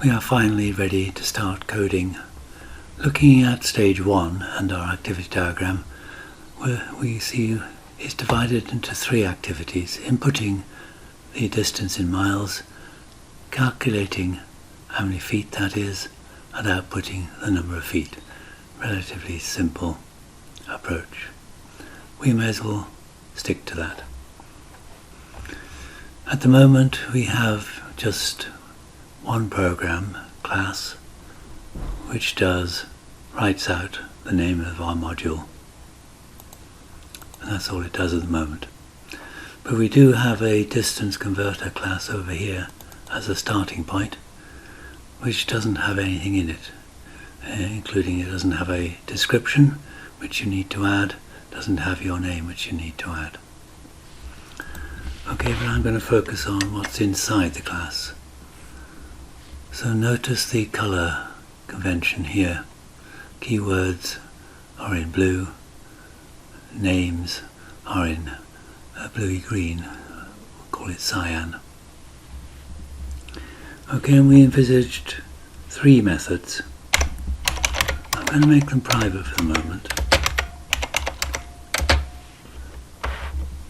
We are finally ready to start coding. Looking at stage 1 and our activity diagram, where we see is divided into 3 activities: inputting the distance in miles, calculating how many feet that is, and outputting the number of feet. Relatively simple approach. We may as well stick to that. At the moment we have just one program, class, which writes out the name of our module. And that's all it does at the moment. But we do have a DistanceConverter class over here as a starting point, which doesn't have anything in it, including it doesn't have a description, which you need to add, doesn't have your name, which you need to add. Okay, but I'm going to focus on what's inside the class. So notice the color convention here. Keywords are in blue, names are in bluey green, we'll call it cyan. Okay, and we envisaged 3 methods. I'm going to make them private for the moment.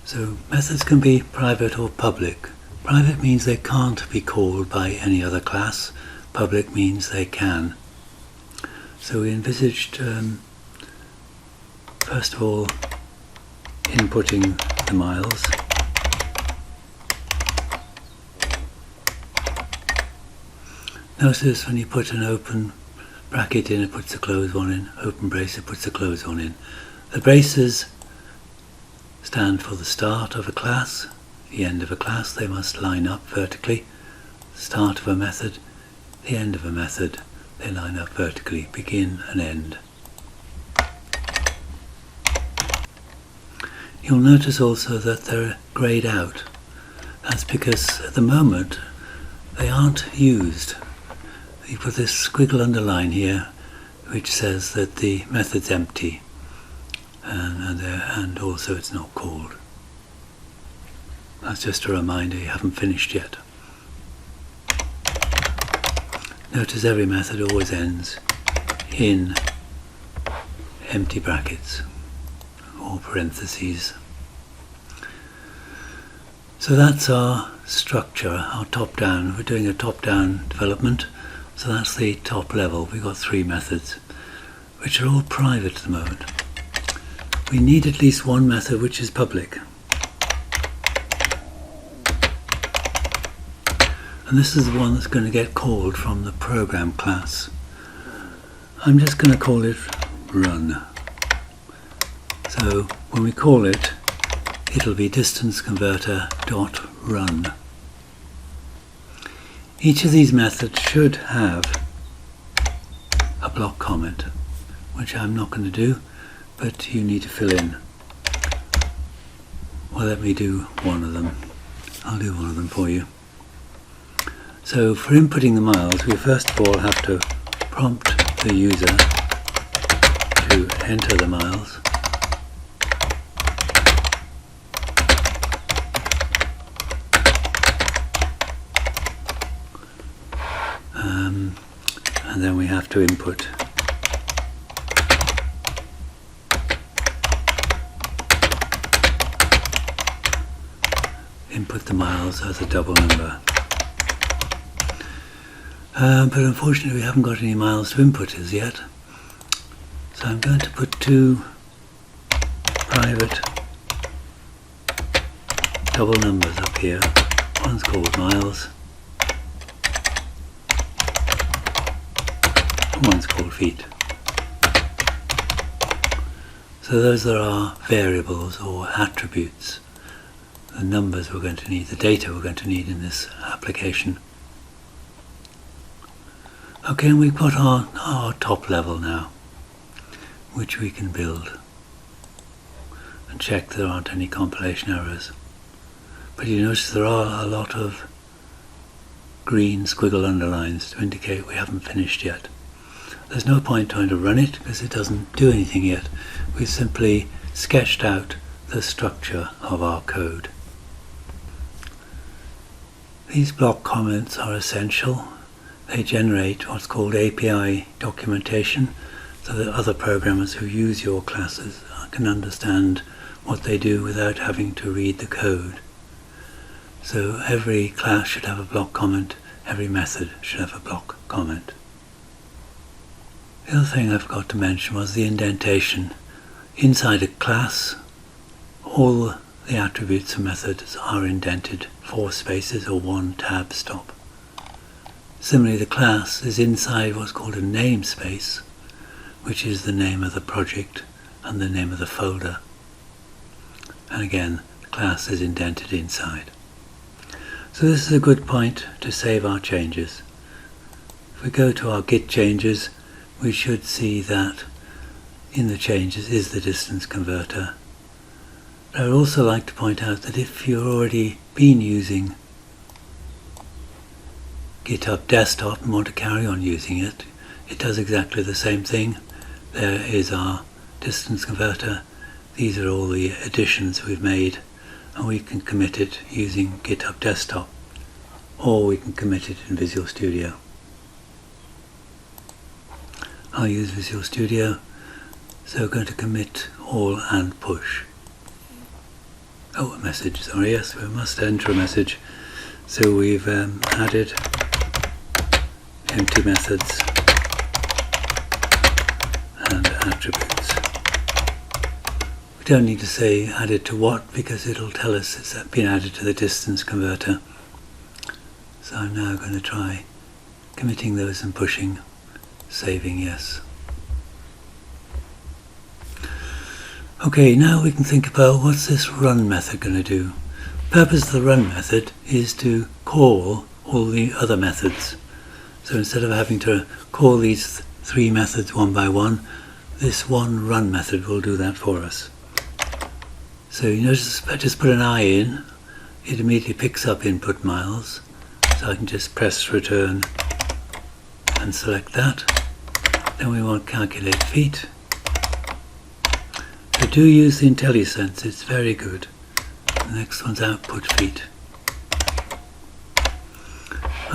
So methods can be private or public. Private means they can't be called by any other class. Public means they can. So we envisaged, first of all, inputting the miles. Notice when you put an open bracket in, it puts a close one in. Open brace, it puts a close one in. The braces stand for the start of a class, the end of a class. They must line up vertically. Start of a method, the end of a method, they line up vertically, begin and end. You'll notice also that they're grayed out. That's because at the moment they aren't used. You put this squiggle underline here which says that the method's empty, and also it's not called. That's just a reminder you haven't finished yet. Notice every method always ends in empty brackets or parentheses. So that's our structure, our top-down. We're doing a top-down development, so that's the top level. We've got 3 methods, which are all private at the moment. We need at least one method which is public. And this is the one that's going to get called from the program class. I'm just going to call it run. So when we call it, it'll be DistanceConverter.run. Each of these methods should have a block comment, which I'm not going to do, but you need to fill in. Well, let me do one of them. I'll do one of them for you. So for inputting the miles, we first of all have to prompt the user to enter the miles. And then we have to input the miles as a double number. But unfortunately we haven't got any miles to input as yet. So I'm going to put 2 private double numbers up here. One's called miles, and one's called feet. So those are our variables or attributes, the numbers we're going to need, the data we're going to need in this application. Okay, and we've got our top level now, which we can build and check there aren't any compilation errors. But you notice there are a lot of green squiggle underlines to indicate we haven't finished yet. There's no point trying to run it because it doesn't do anything yet. We've simply sketched out the structure of our code. These block comments are essential they generate what's called API documentation, so that other programmers who use your classes can understand what they do without having to read the code. So every class should have a block comment, every method should have a block comment. The other thing I forgot to mention was the indentation. Inside a class, all the attributes and methods are indented 4 spaces or 1 tab stop. Similarly, the class is inside what's called a namespace, which is the name of the project and the name of the folder. And again, the class is indented inside. So this is a good point to save our changes. If we go to our Git Changes, we should see that in the changes is the distance converter. But I would also like to point out that if you've already been using GitHub Desktop and want to carry on using it, it does exactly the same thing. There is our distance converter. These are all the additions we've made, and we can commit it using GitHub Desktop, or we can commit it in Visual Studio. I'll use Visual Studio, so we're going to commit all and push. Oh, a message, sorry, yes, we must enter a message. So we've added empty methods and attributes. We don't need to say added to what, because it'll tell us it's been added to the distance converter. So I'm now going to try committing those and pushing, saving yes. Okay, now we can think about what's this run method going to do. The purpose of the run method is to call all the other methods. So instead of having to call these 3 methods one by one, this one run method will do that for us. So you notice if I just put an I in, it immediately picks up InputMiles. So I can just press return and select that. Then we want calculate feet. So do use the IntelliSense, it's very good. The next one's output feet.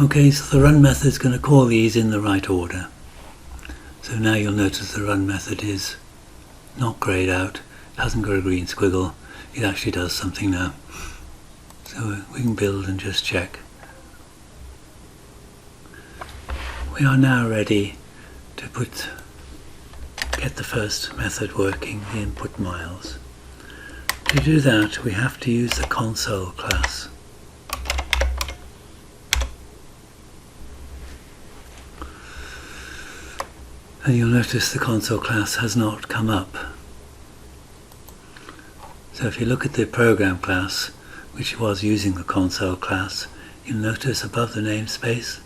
Okay, so the run method is going to call these in the right order. So now you'll notice the run method is not grayed out, it hasn't got a green squiggle, it actually does something now. So we can build and just check. We are now ready to get the first method working, the InputMiles. To do that, we have to use the console class. And you'll notice the console class has not come up. So if you look at the program class, which was using the console class, you'll notice above the namespace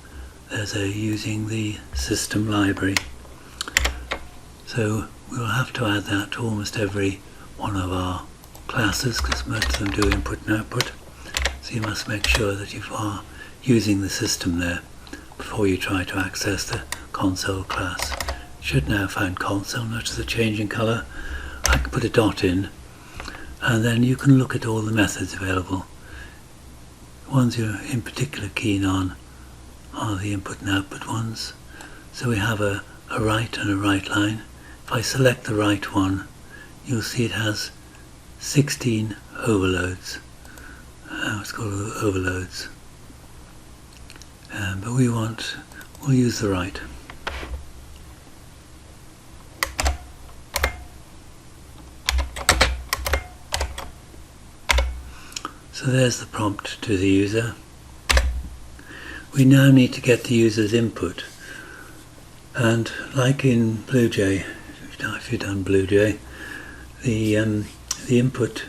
there's a using the system library. So we'll have to add that to almost every one of our classes, because most of them do input and output. So you must make sure that you are using the system there before you try to access the console class. Should now find console. Notice the change in colour. I can put a dot in, and then you can look at all the methods available. The ones you're in particular keen on are the input and output ones. So we have a right and a right line. If I select the right one, you'll see it has 16 overloads. It's called overloads. But we'll use the right. So there's the prompt to the user. We now need to get the user's input. And like in BlueJ, if you've done BlueJ, the input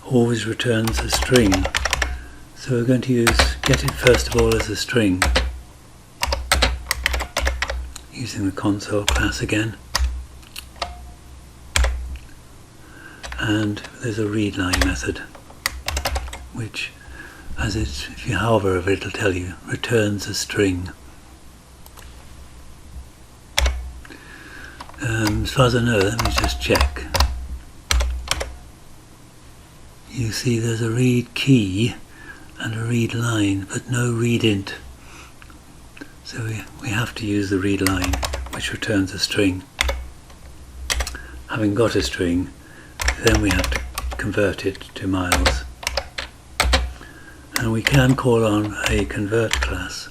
always returns a string. So we're going to get it first of all as a string, using the console class again. And there's a readLine method, which, if you hover over it, it'll tell you, returns a string. As far as I know, let me just check. You see there's a read key and a read line, but no read int. So we have to use the read line, which returns a string. Having got a string, then we have to convert it to miles. And we can call on a convert class,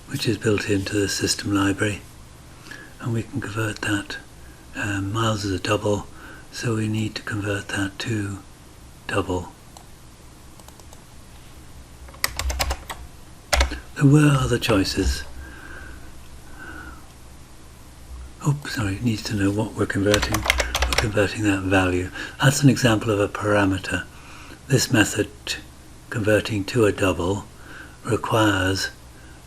which is built into the system library, and we can convert that. Miles is a double, so we need to convert that to double. There were other choices. It needs to know what we're converting. We're converting that value. That's an example of a parameter. This method, converting to a double, requires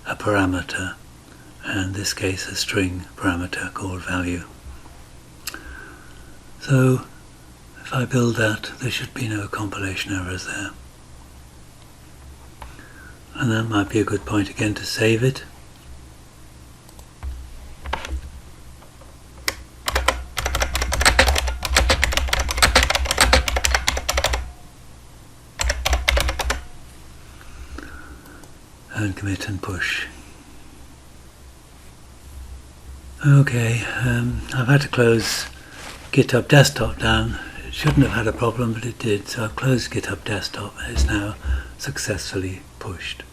a parameter, and in this case a string parameter called value. So if I build that, there should be no compilation errors there. And that might be a good point again to save it. And commit and push. Okay, I've had to close GitHub Desktop down. It shouldn't have had a problem, but it did, so I've closed GitHub Desktop and it's now successfully pushed.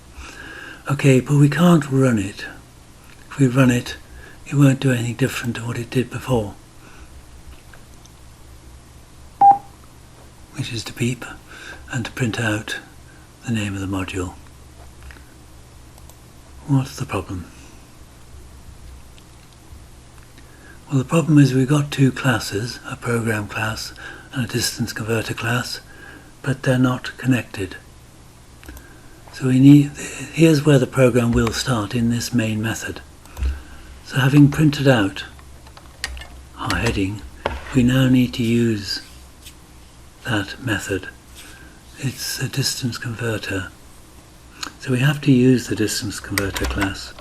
Okay, but we can't run it. If we run it, it won't do anything different to what it did before, which is to beep and to print out the name of the module. What's the problem? Well, the problem is we've got two classes, a program class and a distance converter class, but they're not connected. So here's where the program will start, in this main method. So having printed out our heading, we now need to use that method. It's a distance converter. So we have to use the distance converter class.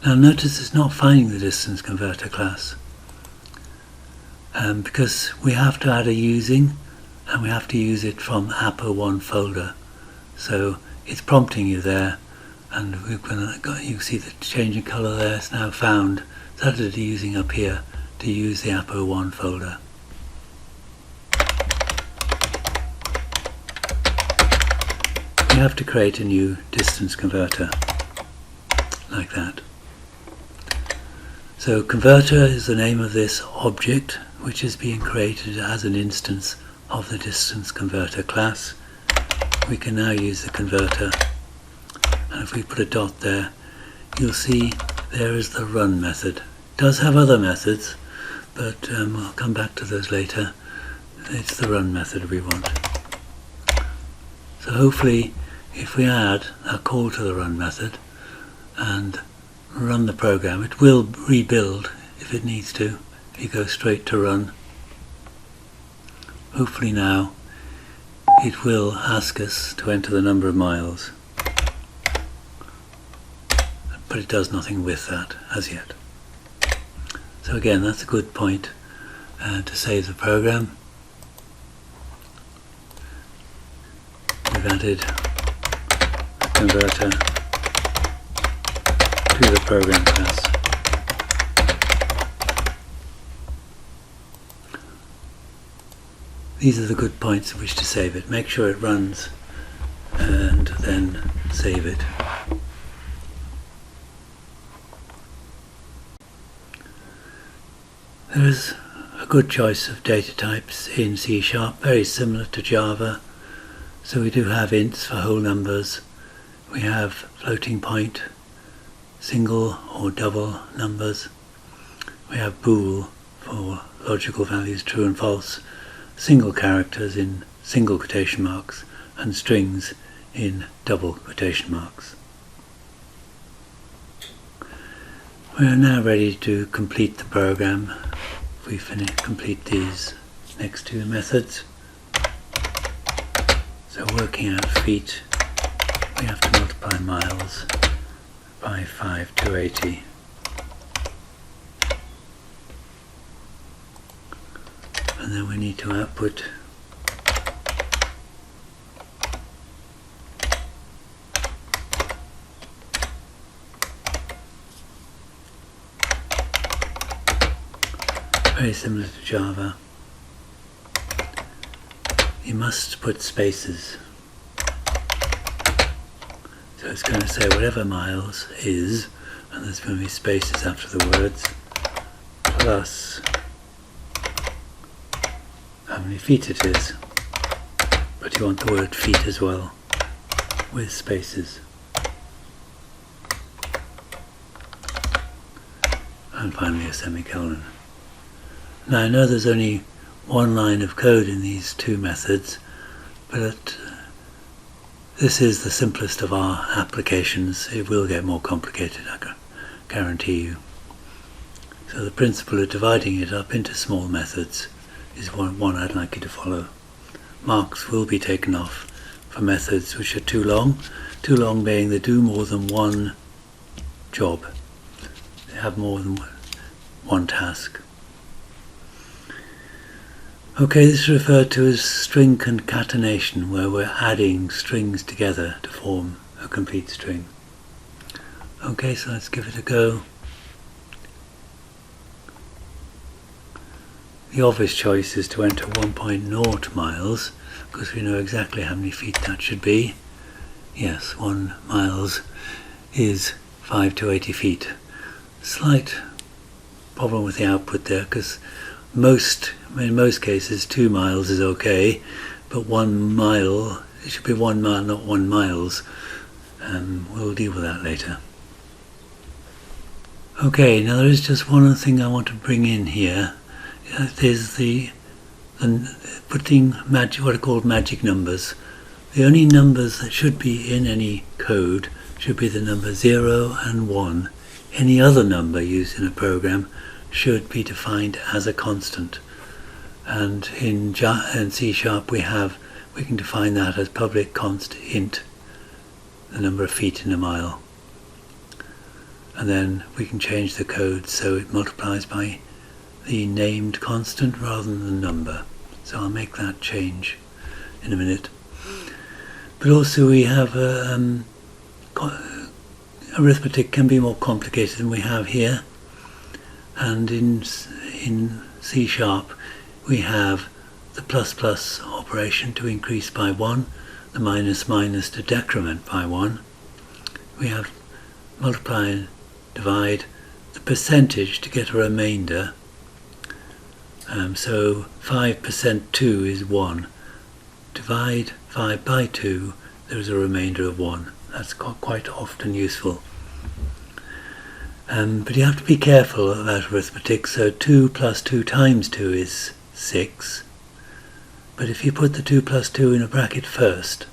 Now notice it's not finding the distance converter class, because we have to add a using, and we have to use it from APO1 folder. So it's prompting you there, and you see the change in colour there. It's now found that it's using up here to use the APO1 folder. We have to create a new distance converter like that. So converter is the name of this object, which is being created as an instance of the distance converter class. We can now use the converter, and if we put a dot there, you'll see there is the run method. It does have other methods, but I'll come back to those later. It's the run method we want. So hopefully if we add a call to the run method and run the program, it will rebuild if it needs to. If you go straight to run, hopefully now it will ask us to enter the number of miles, but it does nothing with that as yet. So again, that's a good point to save the program. We've added a converter to the program class. These are the good points at which to save it. Make sure it runs and then save it. There is a good choice of data types in C#, very similar to Java. So we do have ints for whole numbers. We have floating point, single or double numbers. We have bool for logical values, true and false, single characters in single quotation marks, and strings in double quotation marks. We are now ready to complete the program. If we complete these next two methods. So working out feet, we have to multiply miles by 5280. and then we need to output very similar to Java. You must put spaces. So it's going to say whatever miles is, and there's going to be spaces after the words, plus how many feet it is. But you want the word feet as well, with spaces. And finally a semicolon. Now I know there's only one line of code in these two methods, but this is the simplest of our applications. It will get more complicated, I can guarantee you. So the principle of dividing it up into small methods is one I'd like you to follow. Marks will be taken off for methods which are too long being they do more than one job. They have more than one task. Okay, this is referred to as string concatenation, where we're adding strings together to form a complete string. Okay, so let's give it a go. The obvious choice is to enter 1.0 miles, because we know exactly how many feet that should be. Yes, 1 miles is 5 to 80 feet. Slight problem with the output there, because in most cases 2 miles is okay, but 1 mile, it should be 1 mile, not 1 miles. We'll deal with that later. Okay, now there is just one other thing I want to bring in here. There's putting what are called magic numbers. The only numbers that should be in any code should be the number 0 and 1. Any other number used in a program should be defined as a constant, and in C# we can define that as public const int, the number of feet in a mile, and then we can change the code so it multiplies by the named constant rather than the number. So I'll make that change in a minute. But also we have arithmetic can be more complicated than we have here. And in C# we have the plus operation to increase by 1, the minus to decrement by 1. We have multiply and divide, the percentage to get a remainder. So 5% 2 is 1. Divide 5 by 2, there is a remainder of 1. That's quite often useful. But you have to be careful about arithmetic. So 2 plus 2 times 2 is 6. But if you put the 2 plus 2 in a bracket first,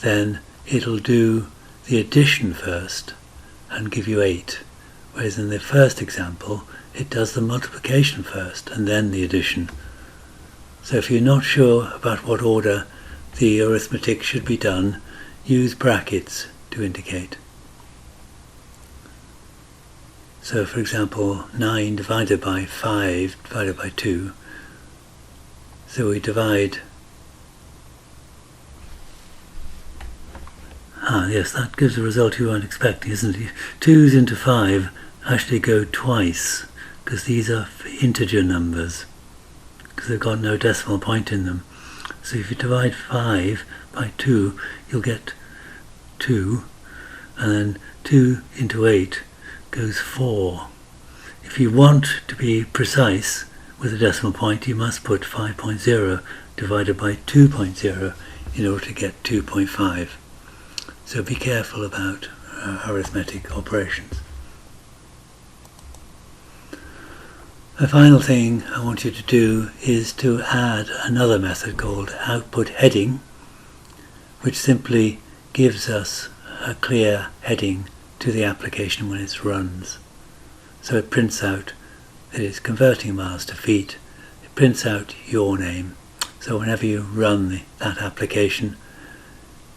then it'll do the addition first and give you 8. Whereas in the first example, it does the multiplication first and then the addition. So if you're not sure about what order the arithmetic should be done, use brackets to indicate. So for example, 9 divided by 5 divided by 2. So we divide. Yes, that gives a result you weren't expecting, isn't it? 2's into 5 actually go twice, because these are integer numbers, because they've got no decimal point in them. So if you divide 5 by 2, you'll get 2, and then 2 into 8 goes 4. If you want to be precise with a decimal point, you must put 5.0 divided by 2.0 in order to get 2.5. So be careful about arithmetic operations. The final thing I want you to do is to add another method called OutputHeading, which simply gives us a clear heading to the application when it runs. So it prints out that it's converting miles to feet. It prints out your name. So whenever you run that application,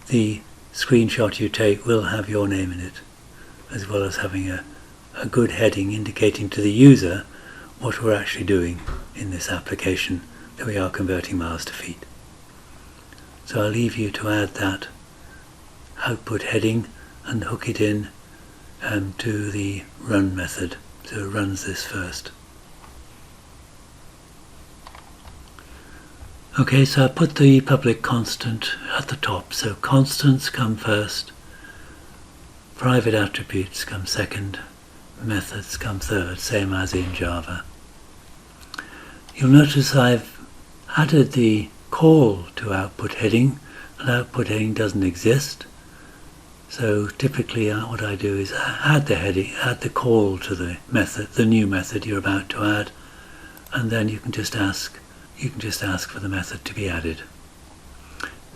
the screenshot you take will have your name in it, as well as having a good heading indicating to the user what we're actually doing in this application that we are converting miles to feet. So I'll leave you to add that output heading and hook it in to the run method. So it runs this first. Okay, so I put the public constant at the top. So constants come first, private attributes come second, methods come third, same as in Java. You'll notice I've added the call to output heading, and output heading doesn't exist. So typically what I do is add the heading, add the call to the method, the new method you're about to add, and then you can just ask for the method to be added.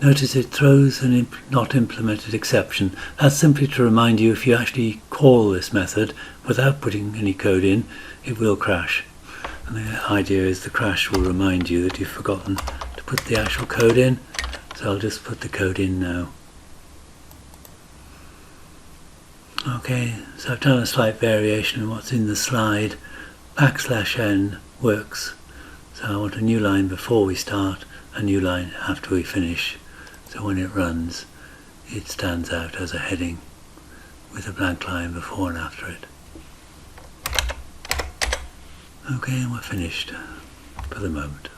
Notice it throws an not implemented exception. That's simply to remind you if you actually call this method without putting any code in, it will crash. And the idea is the crash will remind you that you've forgotten to put the actual code in. So I'll just put the code in now. Okay, so I've done a slight variation in what's in the slide. \n works. So I want a new line before we start, a new line after we finish. So when it runs, it stands out as a heading with a blank line before and after it. Okay, and we're finished for the moment.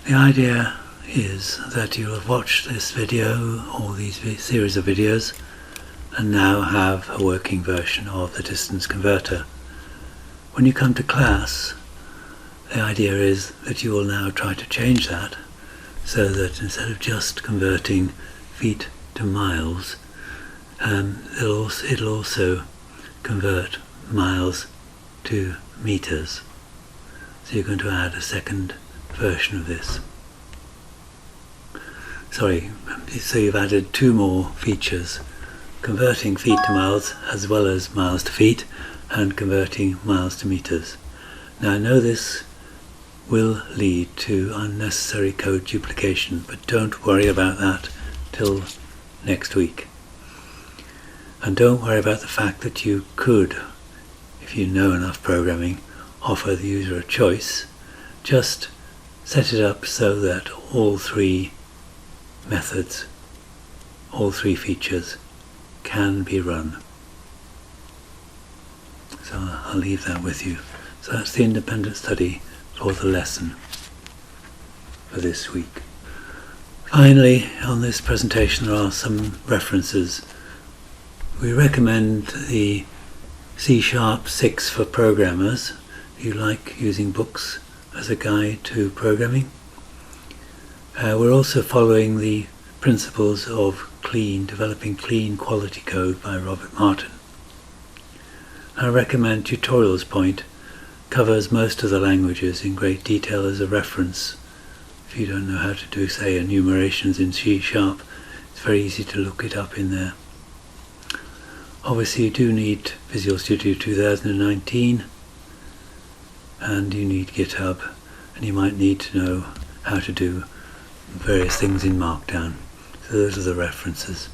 The idea is that you'll have watched this video or these series of videos and now have a working version of the distance converter. When you come to class, the idea is that you will now try to change that so that instead of just converting feet to miles, it'll also convert miles to meters. So you're going to add a second version of this. So you've added two more features, converting feet to miles as well as miles to feet, and converting miles to meters. Now I know this will lead to unnecessary code duplication, but don't worry about that till next week. And don't worry about the fact that you could, if you know enough programming, offer the user a choice. Just set it up so that all three methods, all three features can be run. So I'll leave that with you. So that's the independent study for the lesson for this week. Finally, on this presentation there are some references. We recommend the C# 6 for programmers. If you like using books as a guide to programming. We're also following the principles of developing clean quality code by Robert Martin. I recommend Tutorials Point covers most of the languages in great detail as a reference. If you don't know how to do, say, enumerations in C#, it's very easy to look it up in there. Obviously you do need Visual Studio 2019 and you need GitHub, and you might need to know how to do various things in Markdown. So those are the references.